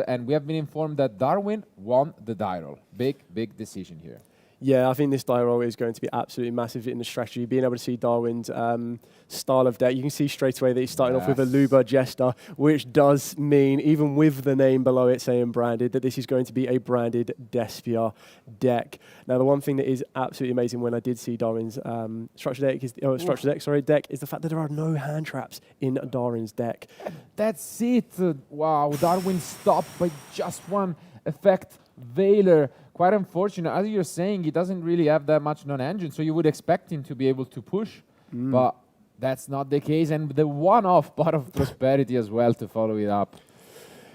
And we have been informed that Darwin won the die roll. Big decision here. Yeah, I think this die roll is going to be absolutely massive in the strategy. Being able to see Darwin's style of deck, you can see straight away that he's starting off with a Luba Jester, which does mean, even with the name below it saying branded, that this is going to be a branded Despia deck. Now, the one thing that is absolutely amazing when I did see Darwin's deck is the fact that there are no hand traps in Darwin's deck. That's it. Wow, Darwin stopped by just one effect. Veiler, quite unfortunate. As you're saying, he doesn't really have that much non-engine, so you would expect him to be able to push, but that's not the case. And the one-off part of Prosperity as well to follow it up.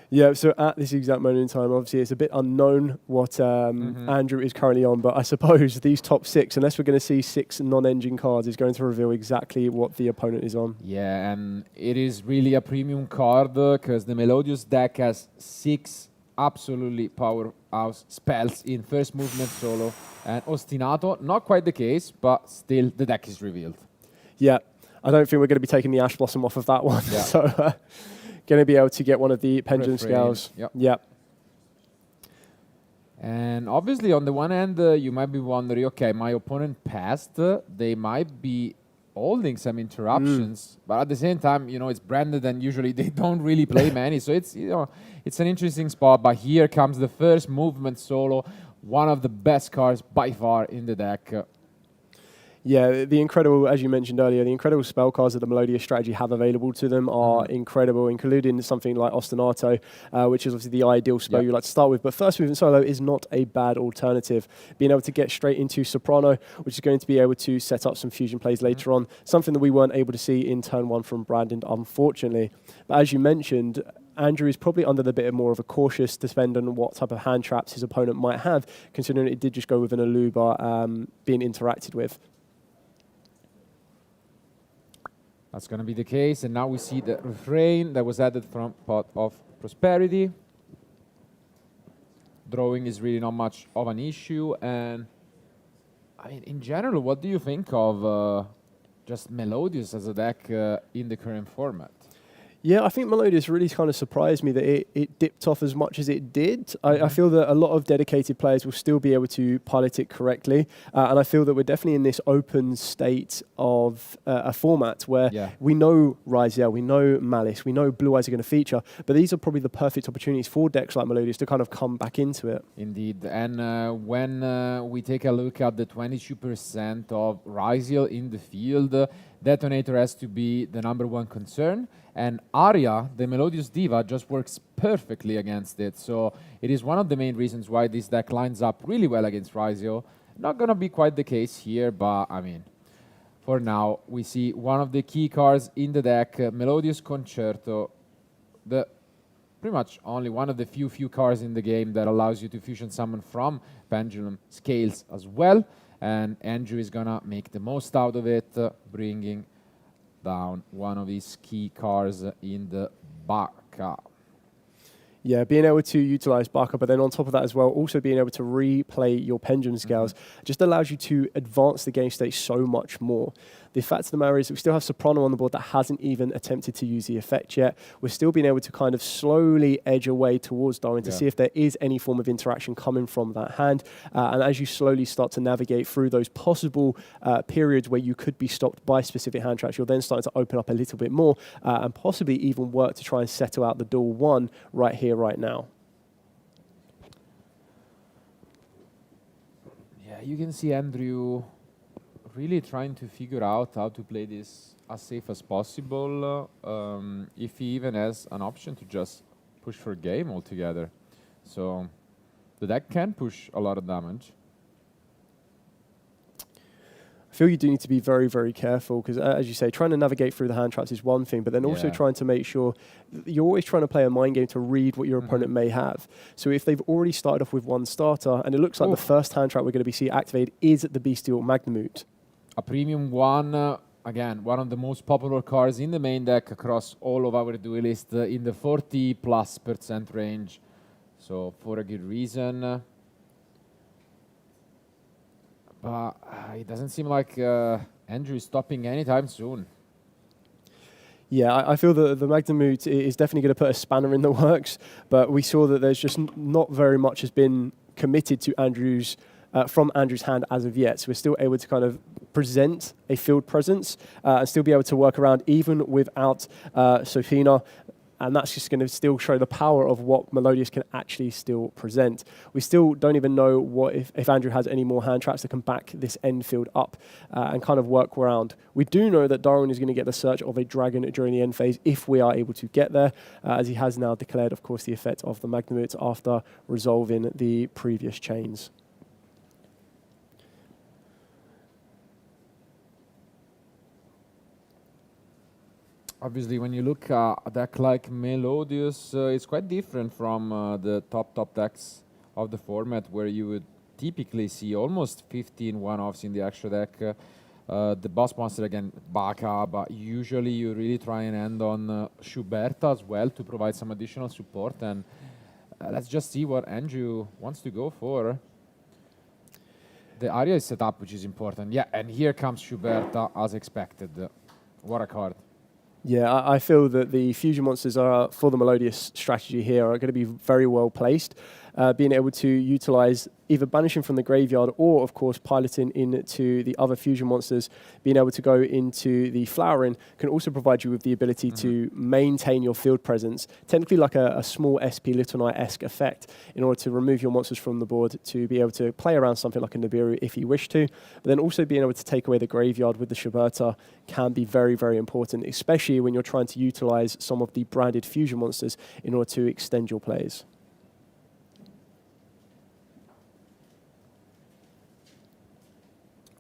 Yeah, so at this exact moment in time, obviously it's a bit unknown what Andrew is currently on, but I suppose these top 6, unless we're going to see 6 non-engine cards, is going to reveal exactly what the opponent is on. Yeah, and it is really a premium card because the Melodious deck has 6 absolutely powerhouse spells in first movement solo and Ostinato. Not quite the case, but still the deck is revealed. Yeah, I don't think we're going to be taking the Ash Blossom off of that one. Yeah. So going to be able to get one of the Pendulum Scales. Yep. And obviously on the one hand, you might be wondering, okay, my opponent passed. They might be holding some interruptions, but at the same time, it's branded and usually they don't really play many. So it's, it's an interesting spot. But here comes the first movement solo, one of the best cards by far in the deck. Yeah, the incredible, as you mentioned earlier, the incredible spell cards that the Melodious strategy have available to them are incredible, including something like Ostinato, which is obviously the ideal spell you like to start with. But first movement solo is not a bad alternative. Being able to get straight into Soprano, which is going to be able to set up some fusion plays later on, something that we weren't able to see in turn 1 from Brandon, unfortunately. But as you mentioned, Andrew is probably under the bit more of a cautious, depending on what type of hand traps his opponent might have, considering it did just go with an Aluba being interacted with. That's going to be the case. And now we see the refrain that was added from Pot of Prosperity. Drawing is really not much of an issue. And I mean, in general, what do you think of just Melodious as a deck in the current format? Yeah, I think Melodious really kind of surprised me that it dipped off as much as it did. I feel that a lot of dedicated players will still be able to pilot it correctly. And I feel that we're definitely in this open state of a format where we know Ryzel, we know Malice, we know Blue Eyes are going to feature, but these are probably the perfect opportunities for decks like Melodious to kind of come back into it. Indeed. And when we take a look at the 22% of Ryzel in the field, Detonator has to be the #1 concern. And Arya, the Melodious Diva, just works perfectly against it. So it is one of the main reasons why this deck lines up really well against Ryzel. Not going to be quite the case here, but I mean, for now, we see one of the key cards in the deck, Melodious Concerto. Pretty much only one of the few cards in the game that allows you to fusion summon from Pendulum Scales as well. And Andrew is going to make the most out of it, bringing down one of his key cards in the Baka. Yeah, being able to utilize Baka, but then on top of that as well, also being able to replay your Pendulum Scales just allows you to advance the game state so much more. The fact of the matter is that we still have Soprano on the board that hasn't even attempted to use the effect yet. We're still being able to kind of slowly edge away towards Darwin to see if there is any form of interaction coming from that hand. And as you slowly start to navigate through those possible periods where you could be stopped by specific hand traps, you're then starting to open up a little bit more and possibly even work to try and settle out the duel 1 right here, right now. Yeah, you can see Andrew really trying to figure out how to play this as safe as possible, if he even has an option to just push for game altogether. So the deck can push a lot of damage. I feel you do need to be very, very careful because, as you say, trying to navigate through the hand traps is one thing, but then also trying to make sure you're always trying to play a mind game to read what your opponent may have. So if they've already started off with one starter, and it looks like the first hand trap we're going to be seeing activated is the Bestial Magnamute. A premium one, again, one of the most popular cards in the main deck across all of our duelists in the 40+% range. So for a good reason. But it doesn't seem like Andrew is stopping anytime soon. Yeah, I feel that the Magnamut is definitely going to put a spanner in the works, but we saw that there's just not very much has been committed to Andrew's from Andrew's hand as of yet. So we're still able to kind of present a field presence and still be able to work around even without Sofina. And that's just going to still show the power of what Melodious can actually still present. We still don't even know what if Andrew has any more hand traps that can back this end field up and kind of work around. We do know that Darwin is going to get the search of a dragon during the end phase if we are able to get there, as he has now declared, of course, the effect of the Magnamut after resolving the previous chains. Obviously, when you look at a deck like Melodious, it's quite different from the top decks of the format, where you would typically see almost 15 one-offs in the extra deck. The boss monster, again, Baka, but usually you really try and end on Schuberta as well to provide some additional support. And let's just see what Andrew wants to go for. The area is set up, which is important. Yeah, and here comes Schuberta as expected. What a card. Yeah, I feel that the fusion monsters are for the Melodious strategy here are going to be very well placed, being able to utilize either banishing from the graveyard or, of course, piloting into the other fusion monsters. Being able to go into the flowering can also provide you with the ability to maintain your field presence, technically like a small SP Little Knight-esque effect, in order to remove your monsters from the board to be able to play around something like a Nibiru if you wish to. But then also being able to take away the graveyard with the Schuberta can be very, very important, especially when you're trying to utilize some of the branded fusion monsters in order to extend your plays.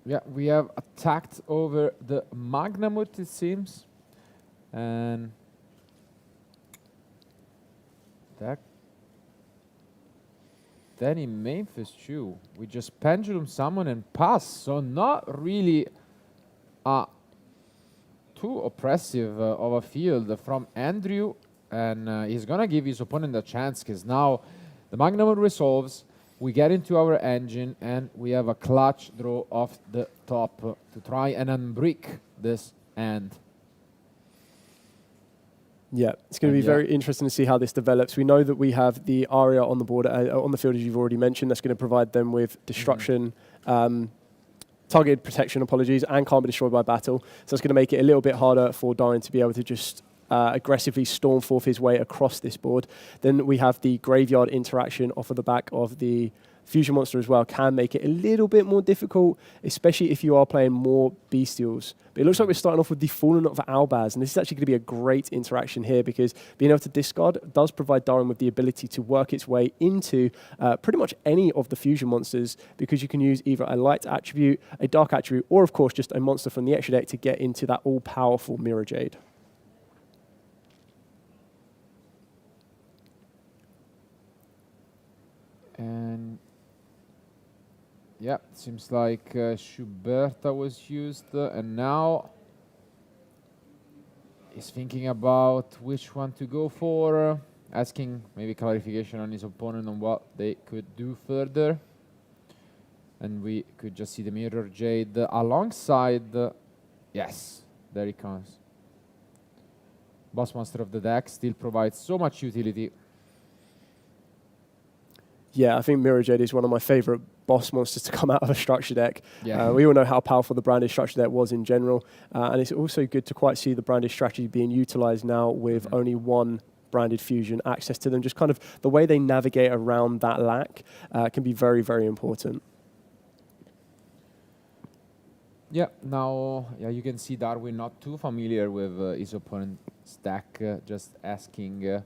Yeah, we have attacked over the Magnamut, it seems. And that then in main phase 2, we just pendulum summon and pass. So not really too oppressive of a field from Andrew. And he's going to give his opponent a chance, because now the Magnamut resolves. We get into our engine, and we have a clutch draw off the top to try and unbrick this end. Yeah, it's going to be very interesting to see how this develops. We know that we have the Aria on the board, on the field, as you've already mentioned. That's going to provide them with destruction, targeted protection, and can't be destroyed by battle. So it's going to make it a little bit harder for Darwin to be able to just aggressively storm forth his way across this board. Then we have the graveyard interaction off of the back of the fusion monster as well, can make it a little bit more difficult, especially if you are playing more bestials. But it looks like we're starting off with the Fallen of Albaz, and this is actually going to be a great interaction here, because being able to discard does provide Darwin with the ability to work its way into pretty much any of the fusion monsters, because you can use either a light attribute, a dark attribute, or of course just a monster from the extra deck to get into that all-powerful Mirror Jade. And yeah, seems like Schuberta was used, and now he's thinking about which one to go for, asking maybe clarification on his opponent on what they could do further. And we could just see the Mirror Jade alongside. Yes, there he comes. Boss monster of the deck still provides so much utility. Yeah, I think Mirror Jade is one of my favorite boss monsters to come out of a structure deck. Yeah. We all know how powerful the branded structure deck was in general, and it's also good to quite see the branded strategy being utilized now with only one branded fusion access to them. Just kind of the way they navigate around that lack can be very, very important. Yeah, now you can see Darwin not too familiar with his opponent's deck, just asking,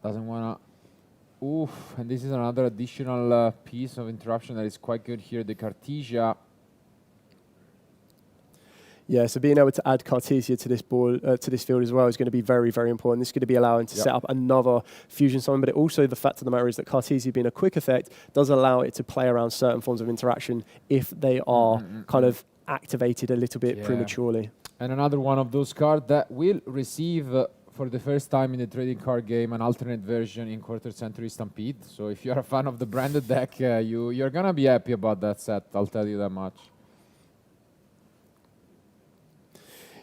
doesn't want to. Oof, and this is another additional piece of interruption that is quite good here, the Cartesia. Yeah, so being able to add Cartesia to this board, to this field as well, is going to be very, very important. This is going to be allowing to set up another fusion summon, but also the fact of the matter is that Cartesia being a quick effect does allow it to play around certain forms of interaction if they are kind of activated a little bit prematurely. And another one of those cards that will receive for the first time in the trading card game an alternate version in Quarter Century Stampede. So if you're a fan of the branded deck, you're going to be happy about that set, I'll tell you that much.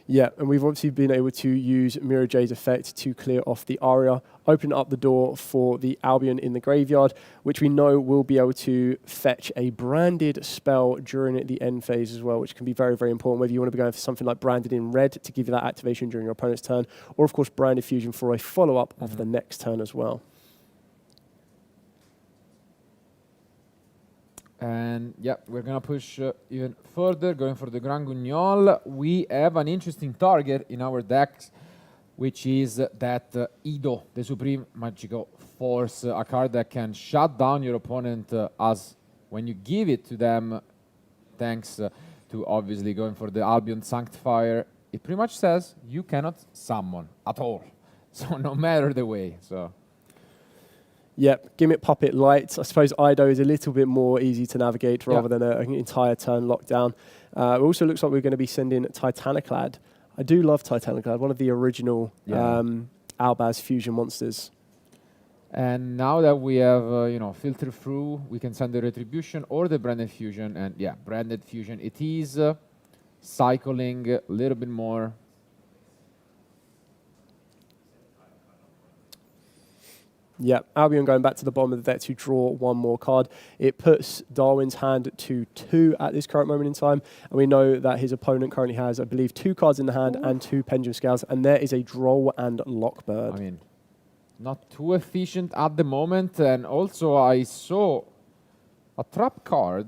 Yeah, and we've obviously been able to use Mira J's effect to clear off the aria, open up the door for the Albion in the graveyard, which we know will be able to fetch a branded spell during the end phase as well, which can be very, very important, whether you want to be going for something like branded in red to give you that activation during your opponent's turn, or of course branded fusion for a follow-up of the next turn as well. And yeah, we're gonna push even further, going for the Grand Guignol. We have an interesting target in our decks, which is that Ido, the Supreme Magical Force, a card that can shut down your opponent as when you give it to them, thanks to obviously going for the Albion Sanctifier. It pretty much says you cannot summon at all, so no matter the way. So. Yep, Gimmick Puppet Light. I suppose Ido is a little bit more easy to navigate rather than an entire turn lockdown. It also looks like we're going to be sending Titaniclad. I do love Titaniclad, one of the original Albaz fusion monsters. And now that we have, filtered through, we can send the Retribution or the Branded Fusion. And yeah, Branded Fusion, it is cycling a little bit more. Yeah, Albion going back to the bottom of the deck to draw one more card. It puts Darwin's hand to 2 at this current moment in time. And we know that his opponent currently has, I believe, 2 cards in the hand and 2 Pendulum Scales. And there is a Droll and Lockbird. I mean, not too efficient at the moment. And also I saw a trap card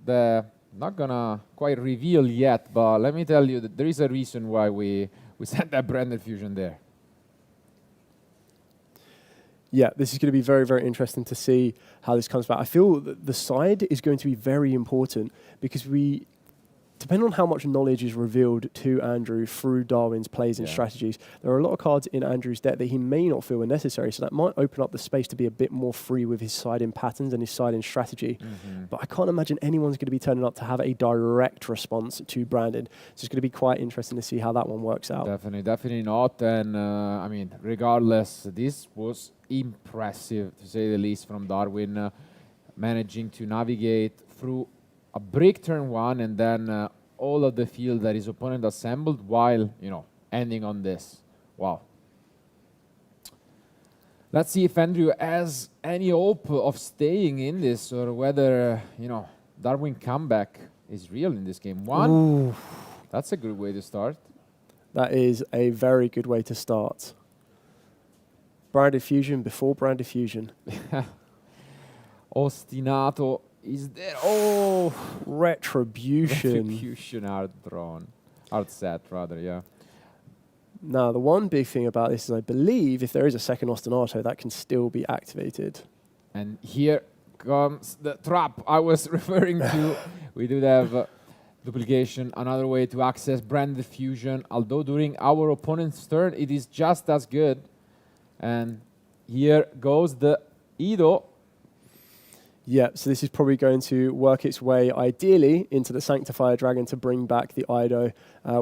that not gonna quite reveal yet. But let me tell you that there is a reason why we sent that Branded Fusion there. Yeah, this is going to be very, very interesting to see how this comes back. I feel that the side is going to be very important because depending on how much knowledge is revealed to Andrew through Darwin's plays and strategies, there are a lot of cards in Andrew's deck that he may not feel are necessary. So that might open up the space to be a bit more free with his side-in patterns and his side-in strategy. But I can't imagine anyone's going to be turning up to have a direct response to Branded. So it's going to be quite interesting to see how that one works out. Definitely not. And I mean, regardless, this was impressive to say the least from Darwin, managing to navigate through a break turn 1 and then all of the field that his opponent assembled while, ending on this. Wow. Let's see if Andrew has any hope of staying in this or whether, Darwin comeback is real in this game. Ooh. That's a good way to start. That is a very good way to start. Branded Fusion before Branded Fusion. Ostinato is there. Oh! Retribution. Retribution art drawn. Art set, rather, yeah. Now, the one big thing about this is I believe if there is a second Ostinato, that can still be activated. And here comes the trap I was referring to. We do have duplication, another way to access Branded Fusion. Although during our opponent's turn, it is just as good. And here goes the Ido. Yeah, so this is probably going to work its way ideally into the Sanctifier Dragon to bring back the Ido,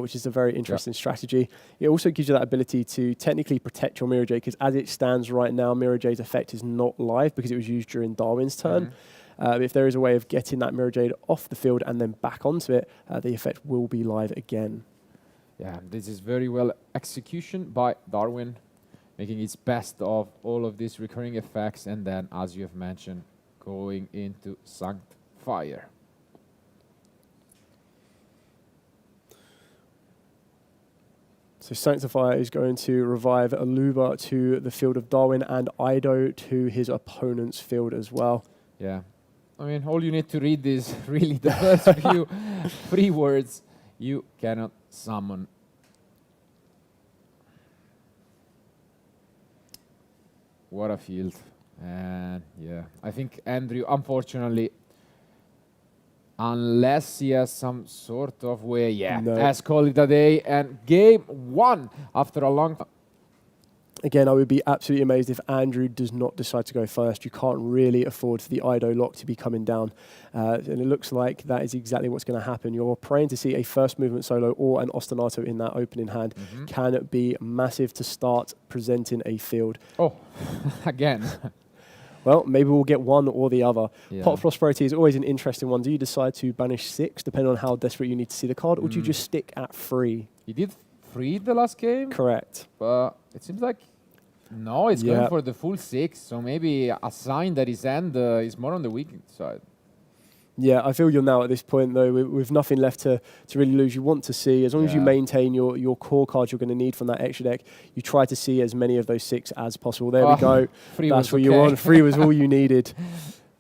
which is a very interesting strategy. It also gives you that ability to technically protect your Mira J, because as it stands right now, Mira J's effect is not live because it was used during Darwin's turn. If there is a way of getting that Mira Jade off the field and then back onto it, the effect will be live again. Yeah, this is very well execution by Darwin, making its best of all of these recurring effects, and then, as you have mentioned, going into Sanctifier. So Sanctifier is going to revive Aluba to the field of Darwin and Ido to his opponent's field as well. Yeah. I mean, all you need to read is really the first few 3 words. You cannot summon. What a field. And yeah, I think Andrew, unfortunately, unless he has some sort of way, has called it a day. And game 1 after a long time. Again, I would be absolutely amazed if Andrew does not decide to go first. You can't really afford for the Ido lock to be coming down. And it looks like that is exactly what's going to happen. You're praying to see a first movement solo or an Ostinato in that opening hand. Can it be massive to start presenting a field? Oh, again. Well, maybe we'll get one or the other. Yeah. Pot of Prosperity is always an interesting one. Do you decide to banish 6, depending on how desperate you need to see the card, or do you just stick at 3? He did 3 the last game, Correct. but it seems like no, it's Yeah. going for the full 6. So maybe a sign that his hand is more on the weak side. Yeah, I feel you're now at this point, though, with nothing left to really lose. You want to see, as long as you Yeah. maintain your core cards you're going to need from that extra deck, you try to see as many of those 6 as possible. There we go. 3 That's was what you okay. want. 3 was all you needed.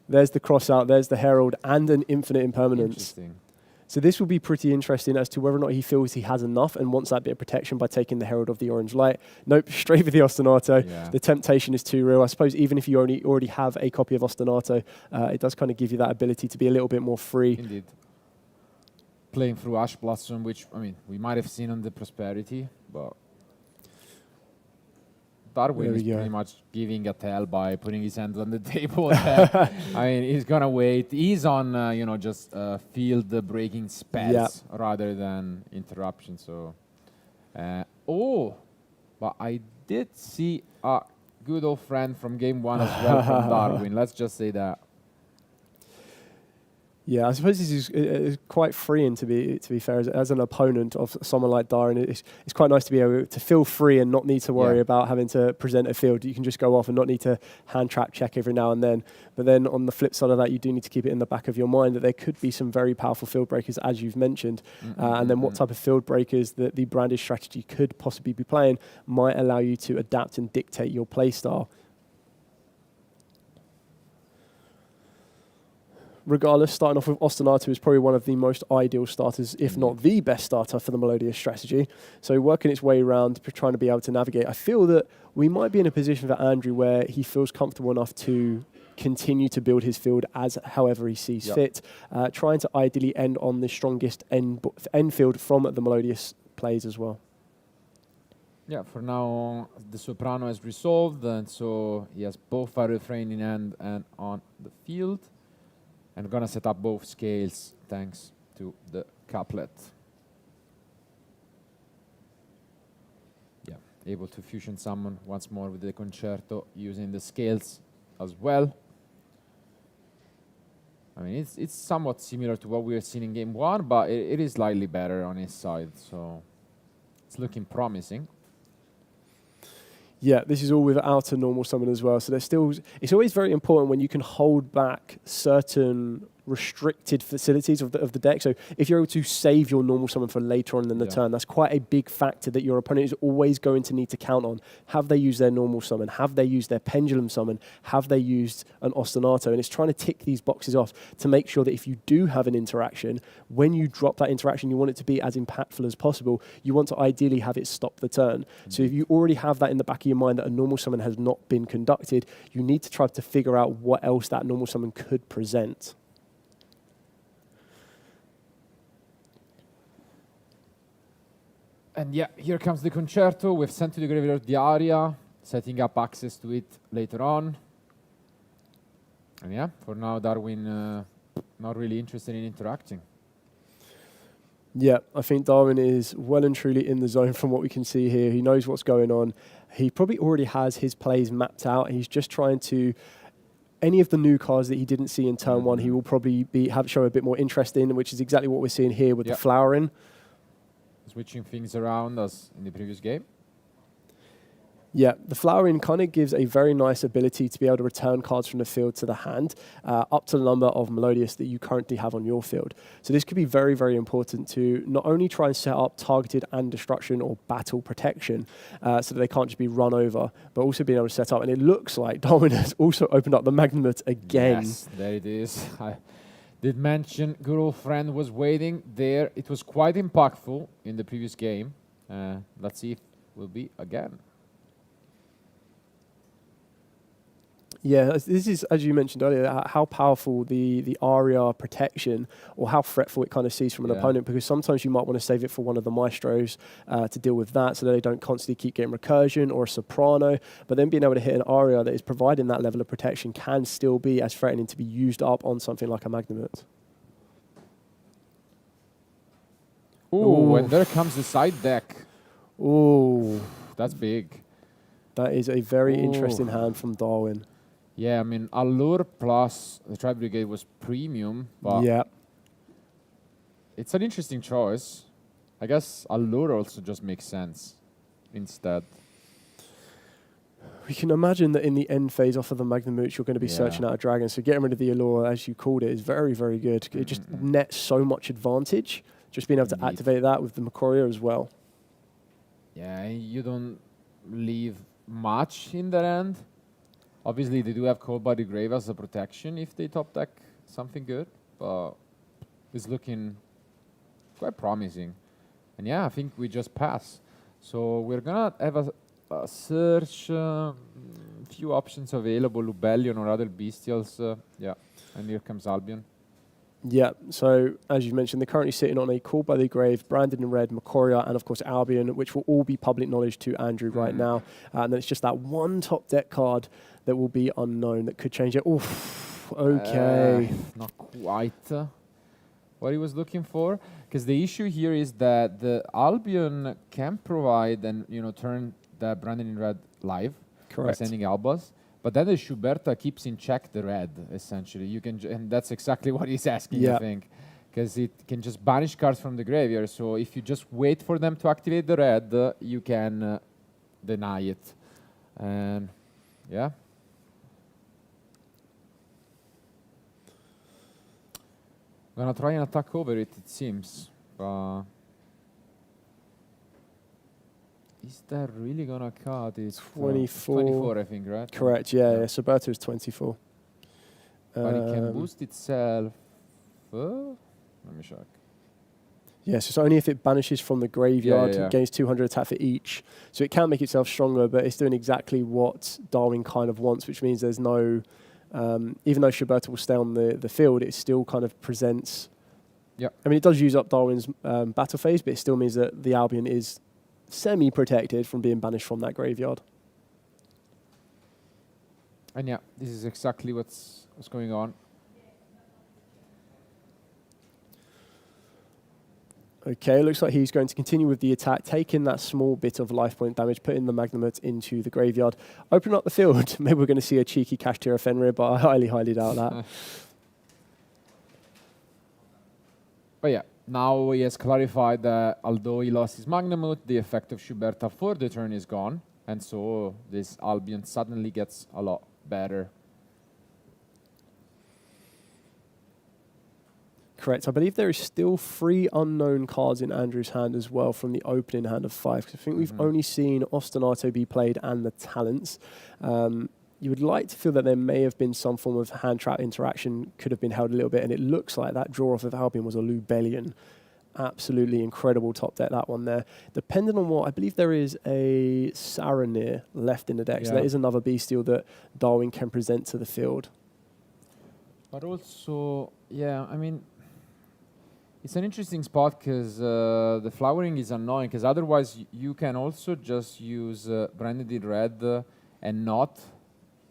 There's the cross out, there's the Herald, and an infinite impermanence. Interesting. So this will be pretty interesting as to whether or not he feels he has enough and wants that bit of protection by taking the Herald of the Orange Light. Nope, straight with the Ostinato. Yeah. The temptation is too real. I suppose even if you already have a copy of Ostinato, it does kind of give you that ability to be a little bit more free. Indeed. Playing through Ash Blossom, which, I mean, we might have seen on the Prosperity, but Darwin There is we go. pretty much giving a tell by putting his hand on the table. I mean, he's going to wait. He's on, just field breaking spells rather than interruption. So, but I did see a good old friend from game 1 as well from Darwin. Let's just say that. Yeah, I suppose this is quite freeing to be fair as an opponent of someone like Darwin. It's quite nice to be able to feel free and not need to worry about having to present a field. You can just go off and not need to hand trap check every now and then. But then on the flip side of that, you do need to keep it in the back of your mind that there could be some very powerful field breakers, as you've mentioned. And then what type of field breakers that the branded strategy could possibly be playing might allow you to adapt and dictate your play style. Regardless, starting off with Ostinato is probably one of the most ideal starters, if not the best starter for the Melodious strategy. So working its way around, trying to be able to navigate. I feel that we might be in a position for Andrew where he feels comfortable enough to continue to build his field as however he sees fit, trying to ideally end on the strongest end field from the Melodious plays as well. Yeah, for now, the Soprano is resolved, and so he has both Fire Refrain in hand and on the field. And gonna set up both scales thanks to the couplet. Yeah, able to fusion summon once more with the Concerto using the scales as well. I mean, it's somewhat similar to what we were seeing in game 1, but it is slightly better on his side, so it's looking promising. Yeah, this is all without a normal summon as well. So there's still, it's always very important when you can hold back certain restricted facilities of the deck. So if you're able to save your normal summon for later on in the turn, that's quite a big factor that your opponent is always going to need to count on. Have they used their normal summon? Have they used their pendulum summon? Have they used an Ostinato? And it's trying to tick these boxes off to make sure that if you do have an interaction, when you drop that interaction, you want it to be as impactful as possible. You want to ideally have it stop the turn. So if you already have that in the back of your mind that a normal summon has not been conducted, you need to try to figure out what else that normal summon could present. And yeah, here comes the Concerto. We've sent to the graveyard the aria, setting up access to it later on. And yeah, for now, Darwin not really interested in interacting. Yeah, I think Darwin is well and truly in the zone from what we can see here. He knows what's going on. He probably already has his plays mapped out. He's just trying to... Any of the new cards that he didn't see in turn one, he will probably show a bit more interest in, which is exactly what we're seeing here with the flowering. Switching things around as in the previous game. Yeah, the flowering kind of gives a very nice ability to be able to return cards from the field to the hand, up to the number of Melodious that you currently have on your field. So this could be very, very important to not only try and set up targeted and destruction or battle protection so that they can't just be run over, but also being able to set up. And it looks like Darwin has also opened up the Magnumut again. Yes, there it is. I did mention good old friend was waiting there. It was quite impactful in the previous game. Let's see if it will be again. Yeah, this is, as you mentioned earlier, how powerful the aria protection or how fretful it kind of sees from an opponent, because sometimes you might want to save it for one of the maestros to deal with that so that they don't constantly keep getting recursion or a soprano. But then being able to hit an aria that is providing that level of protection can still be as threatening to be used up on something like a Magnumut. Ooh, and there comes the side deck. Ooh. That's big. That is a very interesting hand from Darwin. Yeah, I mean, Allure plus the Tri Brigade was premium, but yeah, it's an interesting choice. I guess Allure also just makes sense instead. We can imagine that in the end phase off of the Magnamooch, you're going to be searching out a dragon. So getting rid of the Allure, as you called it, is very, very good. It just nets so much advantage. Just being able to activate that with the Macoria as well. Yeah, you don't leave much in the end. Obviously, they do have Cold Body Grave as a protection if they top deck something good, but it's looking quite promising. And yeah, I think we just pass. So we're gonna have a search, few options available, Lubellion or other bestials. Yeah, and here comes Albion. Yeah, so as you mentioned, they're currently sitting on a Call by the Grave, branded in red, Macoria, and of course Albion, which will all be public knowledge to Andrew right now. And then it's just that one top deck card that will be unknown that could change it. Oof, okay. Not quite what he was looking for, because the issue here is that the Albion can provide and turn the branded in red live by sending Albas. But then the Schuberta keeps in check the red, essentially. You can, and that's exactly what he's asking, I think. Because it can just banish cards from the graveyard. So if you just wait for them to activate the red, you can deny it. And yeah. Gonna try and attack over it, it seems. Is that really gonna cut it? 24. 24, I think, right? Correct, yeah. Schuberta is 24. But it can boost itself. Let me check. Yes, it's only if it banishes from the graveyard, it gains 200 attack for each. So it can make itself stronger, but it's doing exactly what Darwin kind of wants, which means there's no... even though Schuberta will stay on the field, it still kind of presents... Yeah. I mean, it does use up Darwin's battle phase, but it still means that the Albion is semi-protected from being banished from that graveyard. And yeah, this is exactly what's going on. Okay, looks like he's going to continue with the attack, taking that small bit of life point damage, putting the Magnamut into the graveyard. Open up the field. Maybe we're going to see a cheeky Kashtira Fenrir, but I highly, highly doubt that. But yeah, now he has clarified that although he lost his Magnamut, the effect of Schuberta for the turn is gone. And so this Albion suddenly gets a lot better. Correct. I believe there is still 3 unknown cards in Andrew's hand as well from the opening hand of 5. Because I think we've only seen Ostinato be played and the Talents. You would like to feel that there may have been some form of hand trap interaction, could have been held a little bit, and it looks like that draw off of Albion was a Lubellion. Absolutely incredible top deck, that one there. Depending on what, I believe there is a Saranir left in the deck, so that is another bestial that Darwin can present to the field. But also, yeah, I mean, it's an interesting spot because the flowering is annoying, because otherwise you can also just use branded in red and not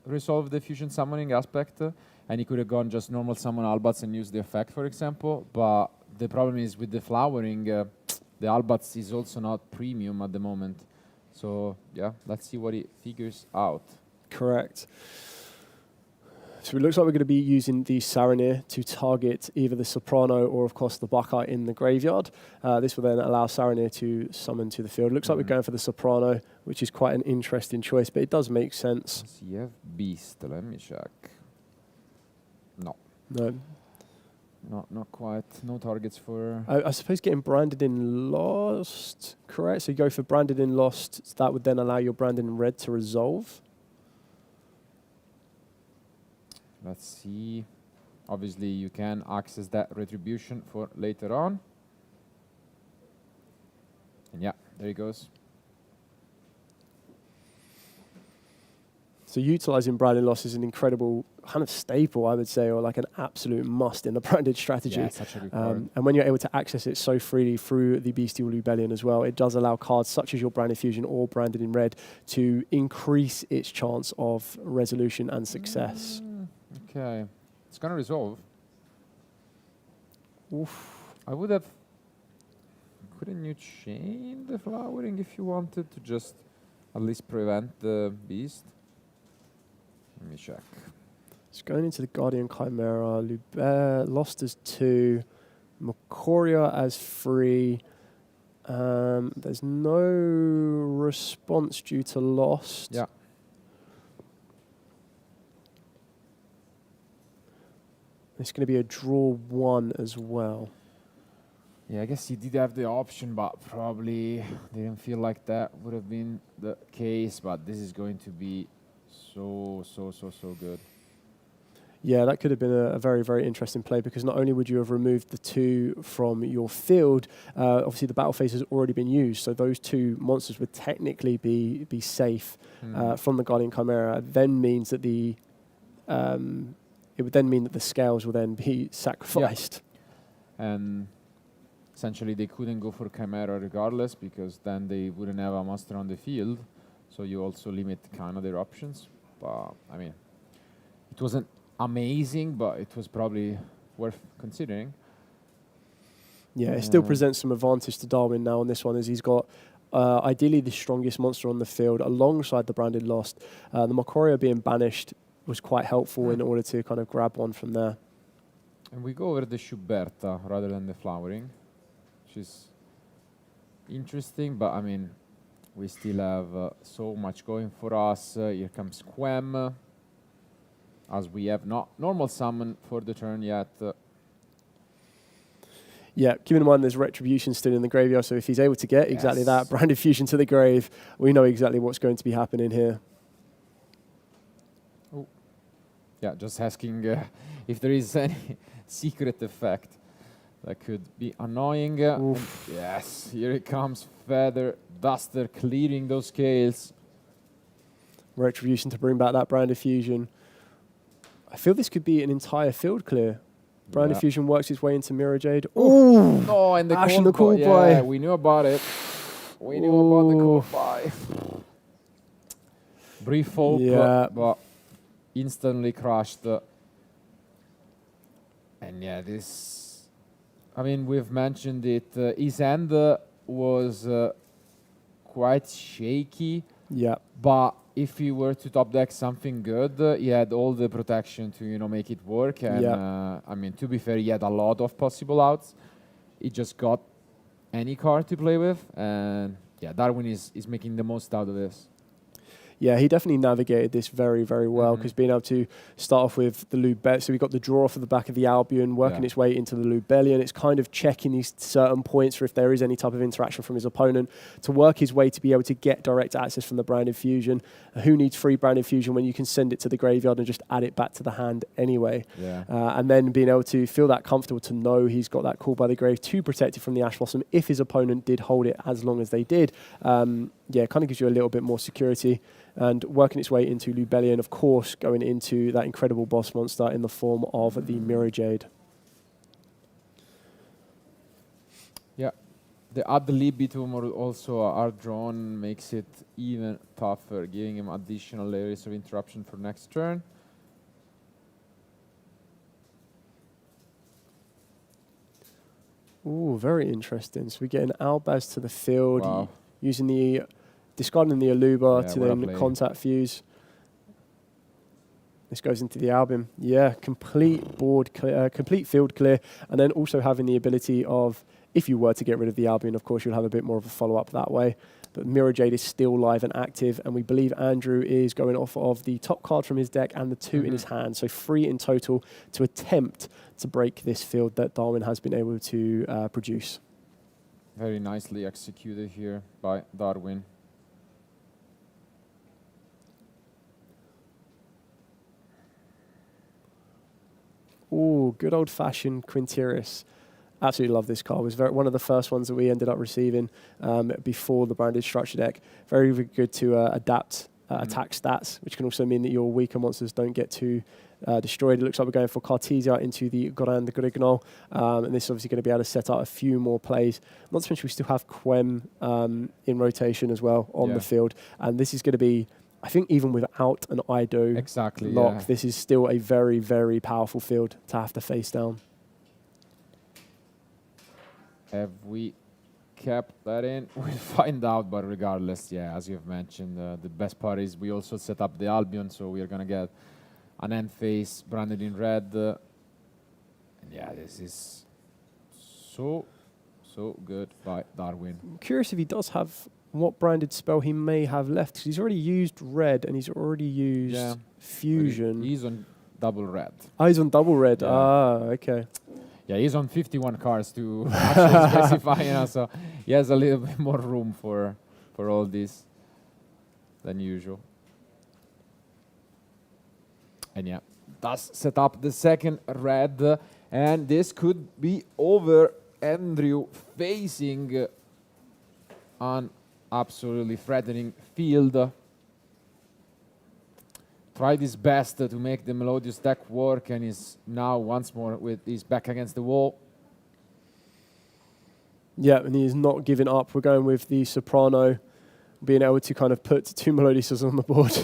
resolve the fusion summoning aspect, and you could have gone just normal summon Albats and use the effect, for example. But the problem is with the flowering, the Albats is also not premium at the moment. So yeah, let's see what it figures out. Correct. So it looks like we're going to be using the Saranir to target either the Soprano or, of course, the Buckeye in the graveyard. This will then allow Saranir to summon to the field. Looks like we're going for the Soprano, which is quite an interesting choice, but it does make sense. So you have Beast. Let me check. No. No. Not quite. No targets for... I suppose getting branded in Lost, correct? So you go for branded in Lost. So that would then allow your branded in red to resolve. Let's see. Obviously, you can access that retribution for later on. And yeah, there he goes. So utilizing branded loss is an incredible kind of staple, I would say, or like an absolute must in the branded strategy. Yeah, such a good card. And when you're able to access it so freely through the Bestial Lubellion as well, it does allow cards such as your Branded Fusion or Branded in Red to increase its chance of resolution and success. Okay. It's going to resolve. Oof. I would have... Couldn't you chain the flowering if you wanted to just at least prevent the beast? Let me check. It's going into the Guardian Chimera. Lost as 2. Macoria as 3. There's no response due to lost. Yeah. It's going to be a draw 1 as well. Yeah, I guess he did have the option, but probably didn't feel like that would have been the case. But this is going to be so good. Yeah, that could have been a very, very interesting play, because not only would you have removed the 2 from your field, obviously the battle phase has already been used, so those 2 monsters would technically be safe from the Guardian Chimera. It then means that it would then mean that the scales will then be sacrificed. Yeah. And essentially they couldn't go for Chimera regardless, because then they wouldn't have a monster on the field. So you also limit kind of their options. But I mean, it wasn't amazing, but it was probably worth considering. Yeah, it still presents some advantage to Darwin now on this one, as he's got ideally the strongest monster on the field alongside the Branded Lost. The Mokoria being banished was quite helpful in order to kind of grab one from there. And we go over the Schuberta rather than the Flowering, which is interesting, but I mean, we still have so much going for us. Here comes Quem, as we have not normal summon for the turn yet. Yeah, keep in mind there's Retribution still in the graveyard, so if he's able to get exactly that, Branded Fusion to the grave, we know exactly what's going to be happening here. Oh. Yeah, just asking if there is any secret effect that could be annoying. Yes, here it comes, Feather Duster clearing those scales. Retribution to bring back that Branded Fusion. I feel this could be an entire field clear. Branded Fusion works its way into Mirror Jade. Oh, no, and the Ash and the call yeah, buy. we knew about it. We knew about the call buy. Brief hope, but instantly crushed. And yeah, this, I mean, we've mentioned it. His hand was quite shaky. Yeah. But if he were to top deck something good, he had all the protection to, make it work. And I mean, to be fair, he had a lot of possible outs. He just got any card to play with. And yeah, Darwin is making the most out of this. Yeah, he definitely navigated this very, very well, because being able to start off with the Lubellion, so we got the draw off of the back of the Albion, working its way into the Lubellion. It's kind of checking these certain points for if there is any type of interaction from his opponent, to work his way to be able to get direct access from the Branded Fusion. Who needs free Branded Fusion when you can send it to the graveyard and just add it back to the hand anyway? Yeah. And then being able to feel that comfortable to know he's got that call by the grave to protect it from the Ash Blossom if his opponent did hold it as long as they did. Yeah, kind of gives you a little bit more security. And working its way into Lubellion, of course, going into that incredible boss monster in the form of the Mirror Jade. Yeah, the ad libitum also are drawn makes it even tougher, giving him additional layers of interruption for next turn. Ooh, very interesting. So we get an Albaz to the field, Wow. using the discarding the Aluba to then contact fuse. This goes into the Albion. Yeah, complete board clear, complete field clear, and then also having the ability of, if you were to get rid of the Albion, of course, you'll have a bit more of a follow-up that way. But Mirror Jade is still live and active, and we believe Andrew is going off of the top card from his deck and the 2 in his hand, so 3 in total to attempt to break this field that Darwin has been able to produce. Very nicely executed here by Darwin. Ooh, good old-fashioned Quinteris. Absolutely love this card. It was one of the first ones that we ended up receiving before the Branded Structure deck. Very, very good to adapt attack stats, which can also mean that your weaker monsters don't get too destroyed. It looks like we're going for Cartesia into the Grand Grignol, and this is obviously going to be able to set up a few more plays. Not to mention we still have Quem in rotation as well on the field, and this is going to be, I think, even without an IDO lock, this is still a very, very powerful field to have to face down. Have we kept that in? We'll find out, but regardless, yeah, as you've mentioned, the best part is we also set up the Albion, so we are going to get an end phase branded in red. And yeah, this is so So good by Darwin. I'm curious if he does have what branded spell he may have left, because he's already used red and he's already used Yeah. fusion. He's on double red. Oh, he's on double red. Yeah. Ah, okay. Yeah, he's on 51 cards to actually specify, so he has a little bit more room for all this than usual. And yeah, does set up the second red, and this could be over. Andrew facing an absolutely threatening field. Tried his best to make the Melodious deck work, and is now once more with his back against the wall. Yeah, and he's not giving up. We're going with the Soprano, being able to kind of put 2 Melodiouses on the board.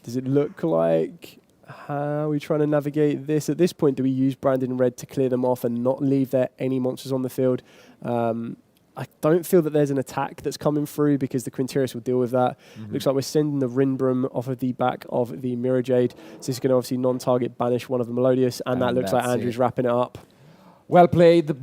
Does it look like... How are we trying to navigate this? At this point, do we use branded in red to clear them off and not leave there any monsters on the field? I don't feel that there's an attack that's coming through because the Quinterius will deal with that. Looks like we're sending the Rinbrum off of the back of the Mirror Jade. So this is going to obviously non-target banish one of the Melodious, and that looks like that's Andrew's it. wrapping it up. Well played.